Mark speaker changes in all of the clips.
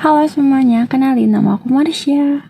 Speaker 1: Halo semuanya, kenalin nama aku Marsha.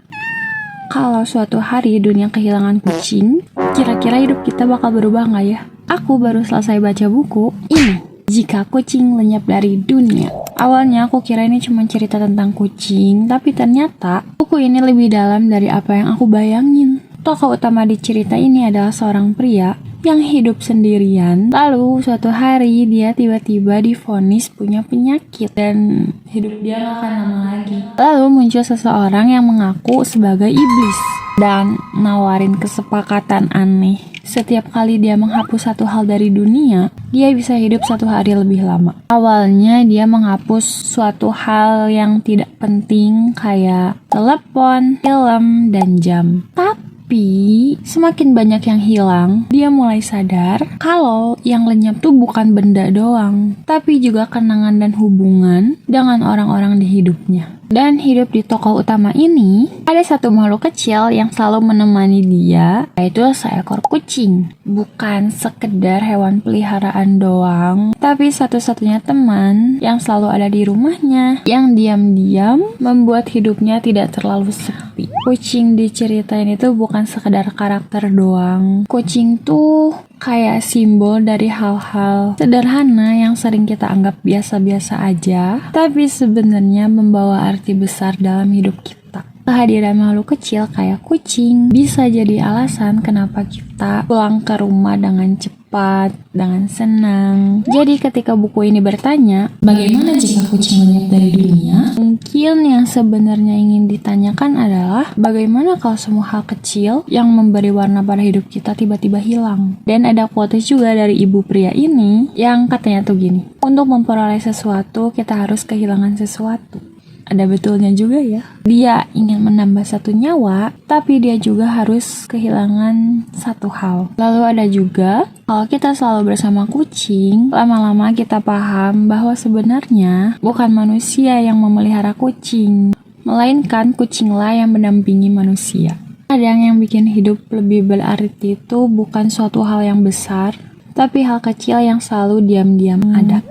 Speaker 1: Kalau suatu hari dunia kehilangan kucing, kira-kira hidup kita bakal berubah nggak ya? Aku baru selesai baca buku ini, Jika Kucing Lenyap dari Dunia. Awalnya aku kira ini cuma cerita tentang kucing, tapi ternyata buku ini lebih dalam dari apa yang aku bayangin. Tokoh utama di cerita ini adalah seorang pria yang hidup sendirian. Lalu suatu hari dia tiba-tiba divonis punya penyakit dan hidup dia gak akan lama lagi. Lalu muncul seseorang yang mengaku sebagai iblis dan nawarin kesepakatan aneh. Setiap kali dia menghapus satu hal dari dunia, dia bisa hidup 1 hari lebih lama. Awalnya dia menghapus suatu hal yang tidak penting kayak telepon, film, dan jam. Tapi semakin banyak yang hilang, dia mulai sadar kalau yang lenyap tuh bukan benda doang, tapi juga kenangan dan hubungan dengan orang-orang di hidupnya. Dan hidup di tokoh utama ini, ada satu makhluk kecil yang selalu menemani dia, yaitu seekor kucing. Bukan sekedar hewan peliharaan doang, tapi satu-satunya teman yang selalu ada di rumahnya, yang diam-diam membuat hidupnya tidak terlalu sepi. Kucing diceritain itu bukan sekedar karakter doang. Kucing tuh kayak simbol dari hal-hal sederhana yang sering kita anggap biasa-biasa aja, tapi sebenarnya membawa arti besar dalam hidup kita. Kehadiran makhluk kecil kayak kucing bisa jadi alasan kenapa kita pulang ke rumah dengan cepat, dengan senang. Jadi ketika buku ini bertanya, bagaimana jika kucing lenyap dari dunia? Mungkin yang sebenarnya ingin ditanyakan adalah bagaimana kalau semua hal kecil yang memberi warna pada hidup kita tiba-tiba hilang. Dan ada quotes juga dari ibu pria ini yang katanya tuh gini, untuk memperoleh sesuatu kita harus kehilangan sesuatu. Ada betulnya juga ya. Dia ingin menambah 1 nyawa, tapi dia juga harus kehilangan 1 hal. Lalu ada juga, kalau kita selalu bersama kucing, lama-lama kita paham bahwa sebenarnya bukan manusia yang memelihara kucing, melainkan kucinglah yang mendampingi manusia. Kadang yang bikin hidup lebih berarti itu bukan suatu hal yang besar, tapi hal kecil yang selalu diam-diam ada.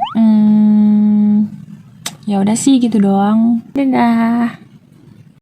Speaker 1: Ya udah sih gitu doang. Dadah.